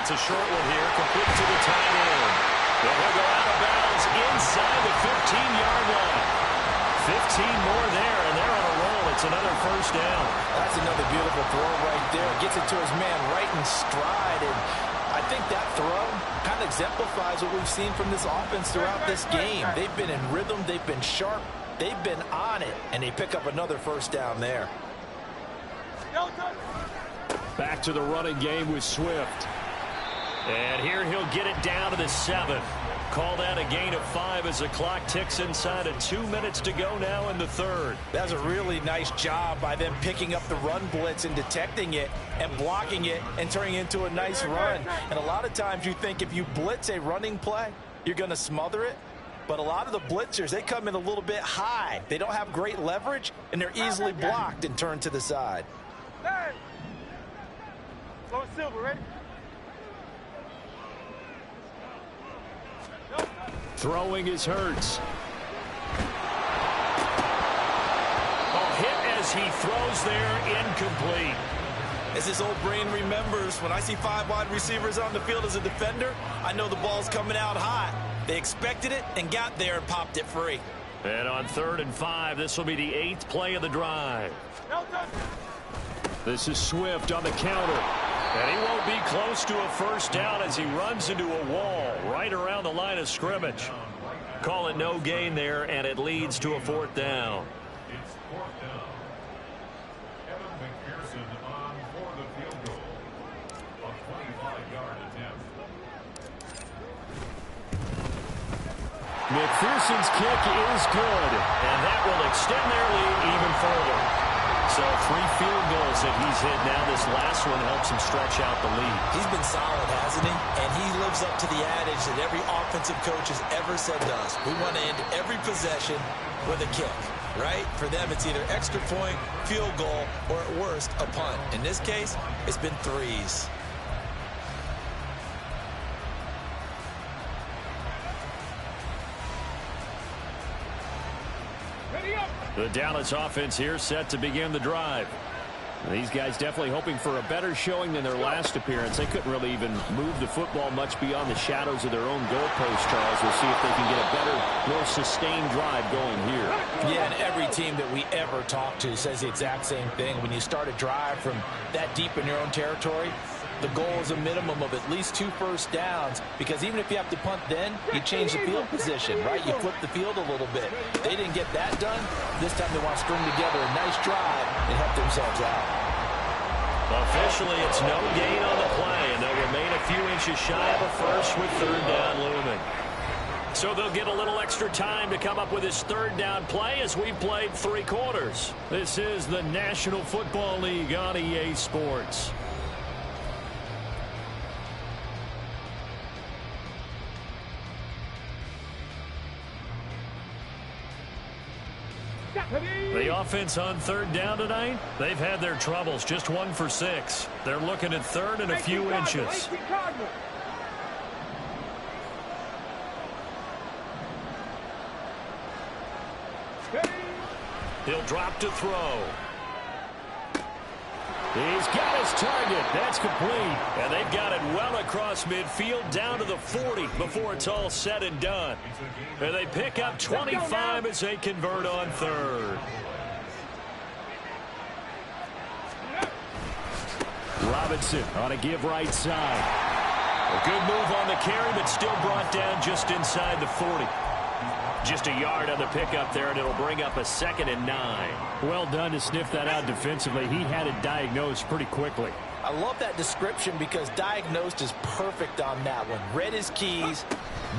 It's a short one here, complete to the tight end. They'll go out of bounds inside the 15-yard line. 15 more there, and they're on a roll. It's another 1st down. That's another beautiful throw right there. Gets it to his man right in stride, and I think that throw kind of exemplifies what we've seen from this offense throughout this game. They've been in rhythm. They've been sharp. They've been on it, and they pick up another 1st down there. Back to the running game with Swift. And here he'll get it down to the 7. Call that a gain of 5 as the clock ticks inside of 2 minutes to go now in the 3rd. That's a really nice job by them picking up the run blitz and detecting it and blocking it and turning it into a nice run. And a lot of times you think if you blitz a running play, you're going to smother it. But a lot of the blitzers, they come in a little bit high. They don't have great leverage, and they're easily blocked and turned to the side. Hey. Low silver, ready? Throwing is Hurts. A hit as he throws there, incomplete. As this old brain remembers, when I see 5 wide receivers on the field as a defender, I know the ball's coming out hot. They expected it and got there and popped it free. And on 3rd and 5, this will be the 8th play of the drive. This is Swift on the counter. And he won't be close to a first down as he runs into a wall right around the line of scrimmage. Call it no gain there, and it leads to a 4th down. McPherson's kick is good, and that will extend their lead even further. So 3 field goals that he's hit now. This last one helps him stretch out the lead. He's been solid, hasn't he? And he lives up to the adage that every offensive coach has ever said to us. We want to end every possession with a kick, right? For them, it's either extra point, field goal, or at worst, a punt. In this case, it's been 3s. The Dallas offense here set to begin the drive. These guys definitely hoping for a better showing than their last appearance. They couldn't really even move the football much beyond the shadows of their own goalpost, Charles. We'll see if they can get a better, more sustained drive going here. Yeah, and every team that we ever talk to says the exact same thing. When you start a drive from that deep in your own territory, the goal is a minimum of at least 2 first downs, because even if you have to punt then, you change the field position, right? You flip the field a little bit. They didn't get that done. This time they want to string together a nice drive and help themselves out. Officially, it's no gain on the play, and they'll remain a few inches shy of a first with 3rd down looming. So they'll get a little extra time to come up with his 3rd down play as we've played 3 quarters. This is the National Football League on EA Sports. The offense on 3rd down tonight, they've had their troubles, just 1 for 6. They're looking at 3rd and a few inches. He'll drop to throw. He's got his target. That's complete. And they've got it well across midfield down to the 40 before it's all said and done. And they pick up 25 as they convert on 3rd. Robinson on a give right side. A good move on the carry, but still brought down just inside the 40. Just a yard on the pickup there, and it'll bring up a 2nd and 9. Well done to sniff that out defensively. He had it diagnosed pretty quickly. I love that description because diagnosed is perfect on that one. Read his keys,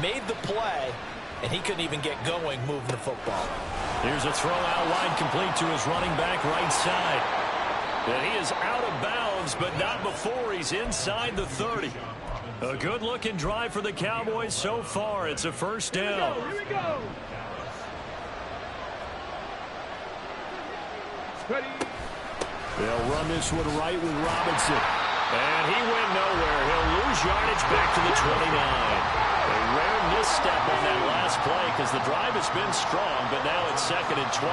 made the play, and he couldn't even get going moving the football. Here's a throw out wide, complete to his running back right side. And he is out of bounds, but not before he's inside the 30. A good-looking drive for the Cowboys so far. It's a 1st down. Here we go. Ready. They'll run this one right with Robinson. And he went nowhere. He'll lose yardage back to the 29. A rare misstep on that last play because the drive has been strong, but now it's 2nd and 12.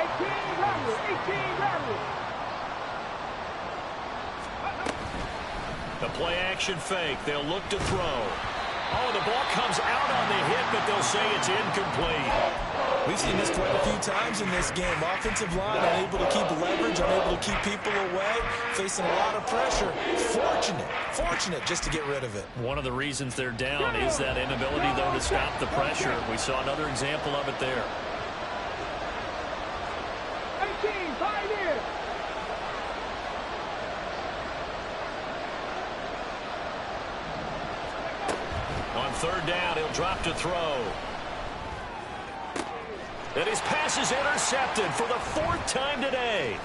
18 rattle, 18 rattle. The play-action fake. They'll look to throw. Oh, the ball comes out on the hit, but they'll say it's incomplete. We've seen this quite a few times in this game. Offensive line unable to keep leverage, unable to keep people away, facing a lot of pressure. Fortunate just to get rid of it. One of the reasons they're down is that inability, though, to stop the pressure. We saw another example of it there. 18, 5 in. On 3rd down, he'll drop to throw. And his pass is intercepted for the 4th time today.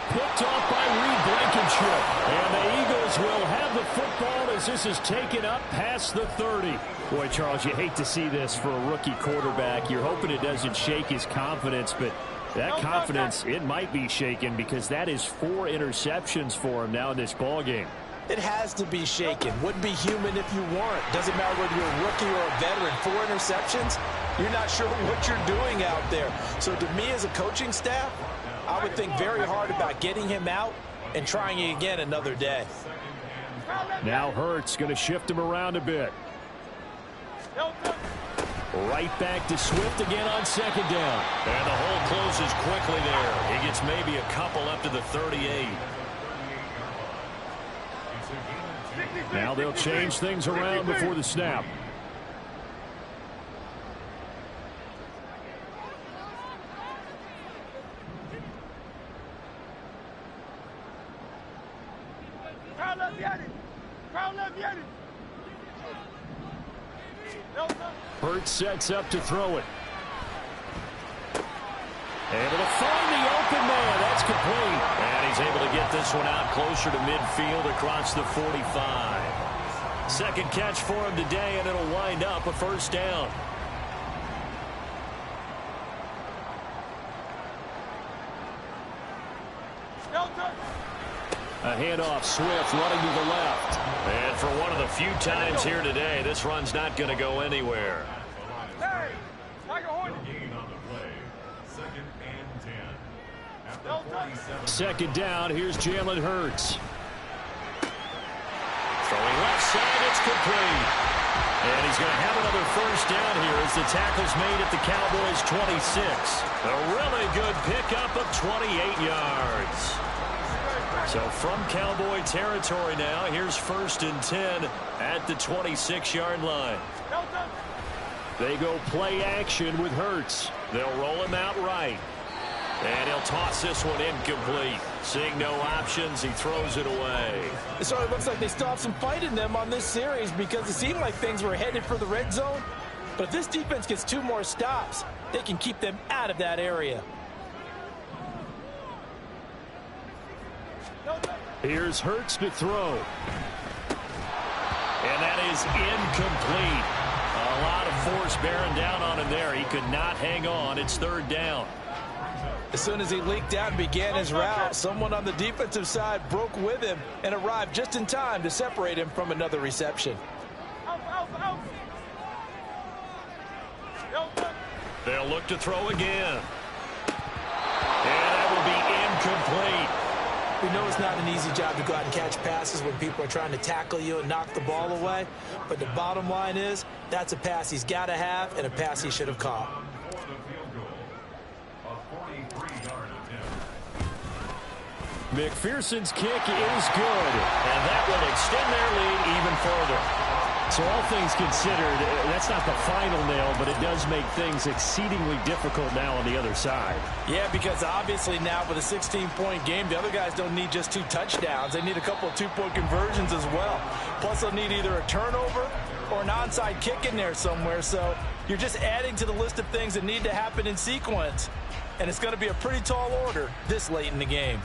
Picked off by Reed Blankenship. And the Eagles will have the football as this is taken up past the 30. Boy, Charles, you hate to see this for a rookie quarterback. You're hoping it doesn't shake his confidence, but that confidence, it might be shaken because that is 4 interceptions for him now in this ballgame. It has to be shaken. Wouldn't be human if you weren't. Doesn't matter whether you're a rookie or a veteran. 4 interceptions, you're not sure what you're doing out there. So to me as a coaching staff, I would think very hard about getting him out and trying it again another day. Now Hurts going to shift him around a bit. Right back to Swift again on second down. And the hole closes quickly there. He gets maybe a couple up to the 38. Now they'll change things around before the snap. Hurts sets up to throw it. Able to find the open man. That's complete. And he's able to get this one out closer to midfield across the 45. Second catch for him today, and it'll wind up a first down. A handoff, Swift running to the left. And for one of the few times here today, this run's not going to go anywhere. Hey, Tiger Hornet. Second down, here's Jalen Hurts. Throwing left side, it's complete. And he's going to have another first down here as the tackle's made at the Cowboys' 26. A really good pickup of 28 yards. So from Cowboy territory now, here's 1st and 10 at the 26-yard line. They go play action with Hurts. They'll roll him out right. And he'll toss this one incomplete. Seeing no options, he throws it away. It sort of looks like they stopped some fight in them on this series because it seemed like things were headed for the red zone. But if this defense gets 2 more stops, they can keep them out of that area. Here's Hurts to throw. And that is incomplete. A lot of force bearing down on him there. He could not hang on. It's 3rd down. As soon as he leaked out and began his route, someone on the defensive side broke with him and arrived just in time to separate him from another reception. They'll look to throw again. And that will be incomplete. We know it's not an easy job to go out and catch passes when people are trying to tackle you and knock the ball away. But the bottom line is, that's a pass he's got to have and a pass he should have caught. McPherson's kick is good. And that will extend their lead even further. So all things considered, that's not the final nail, but it does make things exceedingly difficult now on the other side. Yeah, because obviously now with a 16-point game, the other guys don't need just 2 touchdowns. They need a couple of 2-point conversions as well. Plus, they'll need either a turnover or an onside kick in there somewhere. So you're just adding to the list of things that need to happen in sequence. And it's going to be a pretty tall order this late in the game.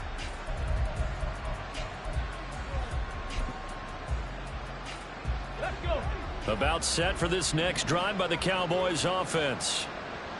About set for this next drive by the Cowboys offense.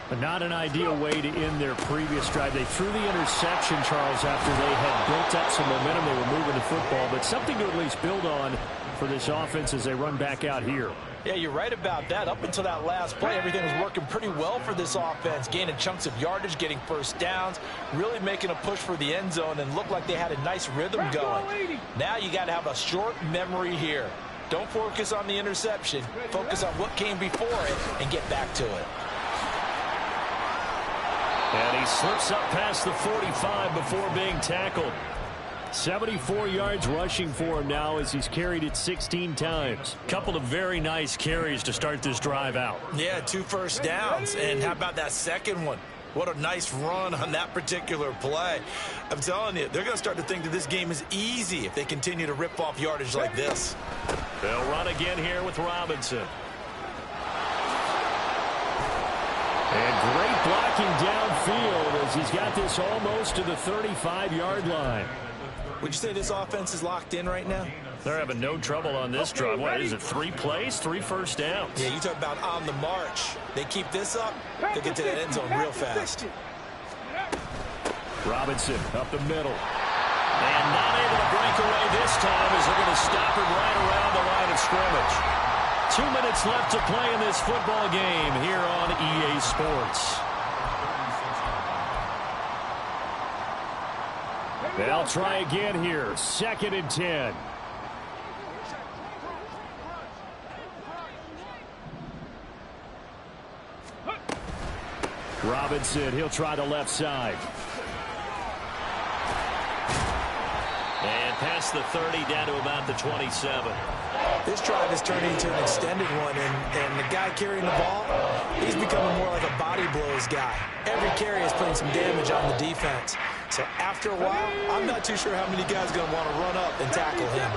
But not an ideal way to end their previous drive. They threw the interception, Charles, after they had built up some momentum. They were moving the football, but something to at least build on for this offense as they run back out here. Yeah, you're right about that. Up until that last play, everything was working pretty well for this offense, gaining chunks of yardage, getting first downs, really making a push for the end zone, and looked like they had a nice rhythm going. Now you got to have a short memory here. Don't focus on the interception. Focus on what came before it and get back to it. And he slips up past the 45 before being tackled. 74 yards rushing for him now as he's carried it 16 times. Couple of very nice carries to start this drive out. Yeah, 2 first downs. And how about that second one? What a nice run on that particular play. I'm telling you, they're going to start to think that this game is easy if they continue to rip off yardage like this. They'll run again here with Robinson. And great blocking downfield as he's got this almost to the 35-yard line. Would you say this offense is locked in right now? They're having no trouble on this drive. What is it, 3 plays, 3 first downs? Yeah, you talk about on the march. They keep this up, they'll get to that end zone real fast. Robinson up the middle. And not able to break away this time as they're going to stop him right around the line of scrimmage. 2 minutes left to play in this football game here on EA Sports. They'll try again here. 2nd and 10. Robinson, he'll try the left side. And past the 30 down to about the 27. This drive has turned into an extended one, and the guy carrying the ball, he's becoming more like a body blows guy. Every carry is putting some damage on the defense. So after a while, I'm not too sure how many guys are going to want to run up and tackle him.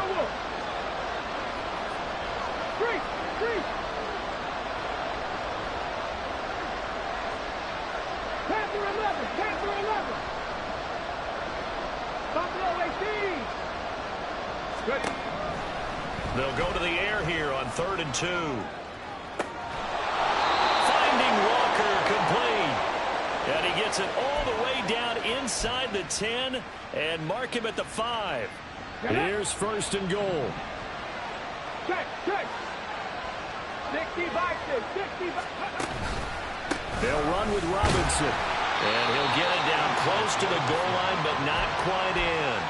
They'll go to the air here on 3rd and 2. Finding Walker complete. And he gets it all the way down inside the 10 and mark him at the 5. Here's 1st and goal. Check. 60 by 60 by... They'll run with Robinson. And he'll get it down close to the goal line, but not quite in.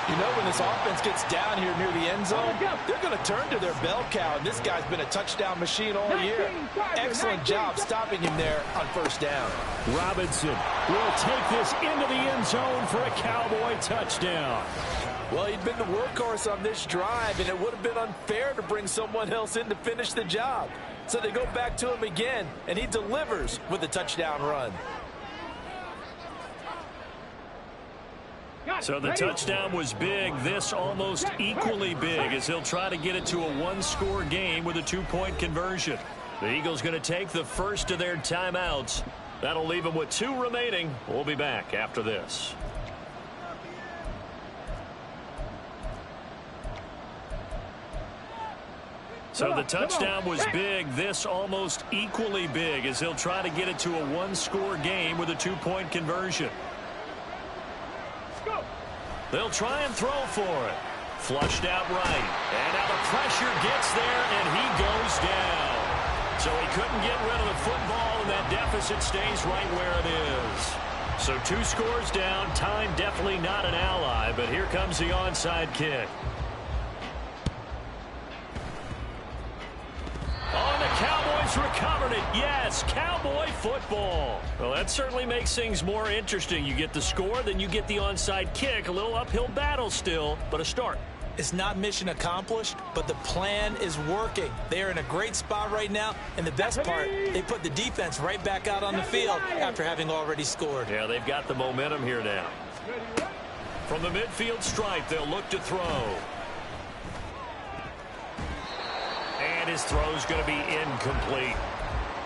You know, when this offense gets down here near the end zone, they're going to turn to their bell cow, and this guy's been a touchdown machine all year. Excellent job stopping him there on 1st down. Robinson will take this into the end zone for a Cowboy touchdown. Well, he'd been the workhorse on this drive, and it would have been unfair to bring someone else in to finish the job. So they go back to him again, and he delivers with a touchdown run. So the touchdown was big. This almost equally big as he'll try to get it to a 1-score game with a 2-point conversion. The Eagles going to take the first of their timeouts. That'll leave them with 2 remaining. We'll be back after this. So the touchdown was big. This almost equally big as he'll try to get it to a 1-score game with a 2-point conversion. They'll try and throw for it. Flushed out right. And now the pressure gets there, and he goes down. So he couldn't get rid of the football, and that deficit stays right where it is. So 2 scores down. Time definitely not an ally, but here comes the onside kick. Oh, the Cowboys recovered it. Yes, Cowboy football. Well, that certainly makes things more interesting. You get the score, then you get the onside kick. A little uphill battle still, but a start. It's not mission accomplished, but the plan is working. They are in a great spot right now, and the best part, they put the defense right back out on the field after having already scored. Yeah, they've got the momentum here now. From the midfield stripe, they'll look to throw. And his throw's going to be incomplete.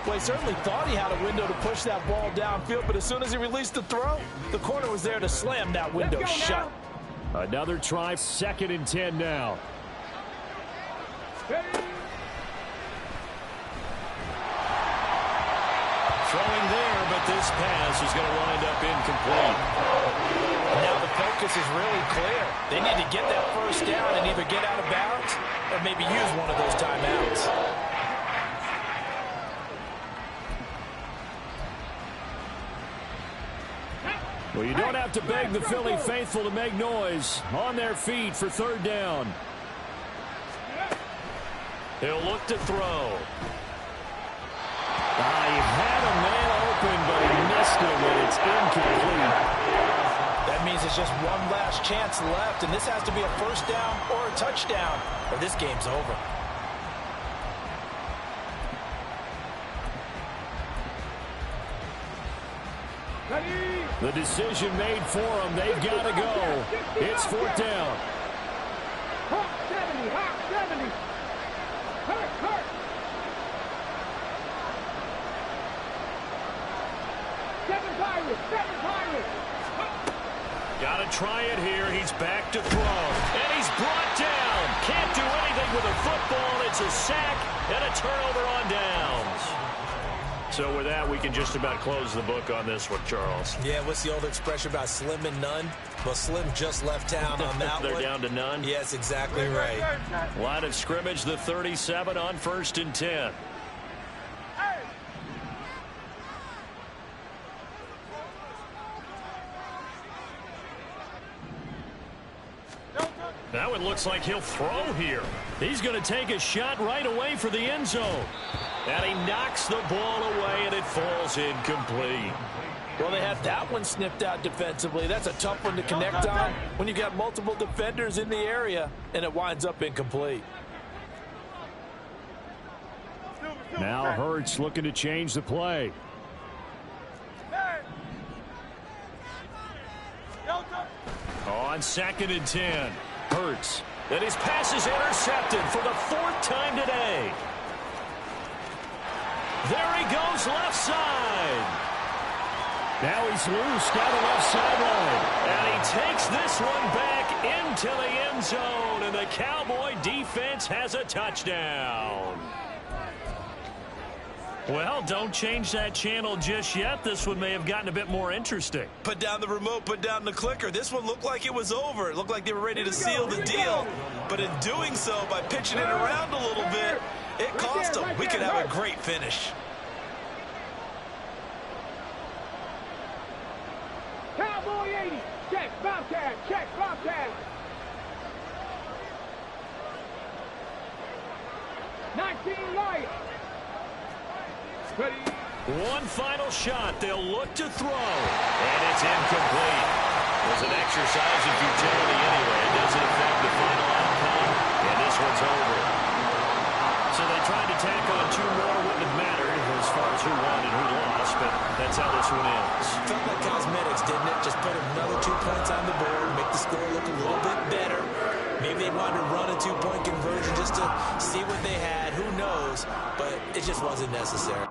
Well, he certainly thought he had a window to push that ball downfield, but as soon as he released the throw, the corner was there to slam that window shut. Another try, 2nd and 10 now. Throwing there, but this pass is going to wind up incomplete. Now the focus is really clear. They need to get that 1st down and either get out of bounds or maybe use one of those timeouts. Well, you don't have to beg the Philly faithful to make noise. On their feet for 3rd down. He'll look to throw. He had a man open, but he missed him, and it's incomplete. That means it's just one last chance left, and this has to be a 1st down or a touchdown, or this game's over. The decision made for them. They've got to go. It's 4th down. Hawk 70, Hawk 70. Hurt. 7 Pirates. Got to try it here. He's back to throw. And he's brought down. Can't do anything with a football. It's a sack and a turnover on downs. So with that, we can just about close the book on this one, Charles. Yeah, what's the old expression about slim and none? Well, Slim just left town on that They're one. down to none? Yes, exactly right. Line of scrimmage, the 37 on 1st and 10. Now it looks like he'll throw here. He's going to take a shot right away for the end zone. And he knocks the ball away, and it falls incomplete. Well, they had that one snipped out defensively. That's a tough one to connect on when you got multiple defenders in the area, and it winds up incomplete. Now Hurts looking to change the play. On 2nd and 10, Hurts. And his pass is intercepted for the 4th time today. There he goes left side. Now he's loose down the left sideline. And he takes this one back into the end zone. And the Cowboy defense has a touchdown. Well, don't change that channel just yet. This one may have gotten a bit more interesting. Put down the remote, put down the clicker. This one looked like it was over. It looked like they were ready to seal the deal. But in doing so, by pitching it around a little bit, it cost them. We could have a great finish. Cowboy 80. Check, Bobcat. Check, Bobcat. 19 right. Ready. One final shot. They'll look to throw. And it's incomplete. It was an exercise in futility anyway. It doesn't affect the final outcome. And this one's over. So they tried to tack on 2 more. Wouldn't have mattered as far as who won and who lost. But that's how this one ends. Felt like cosmetics, didn't it? Just put another 2 points on the board, make the score look a little bit better. Maybe they wanted to run a 2-point conversion just to see what they had. Who knows? But it just wasn't necessary.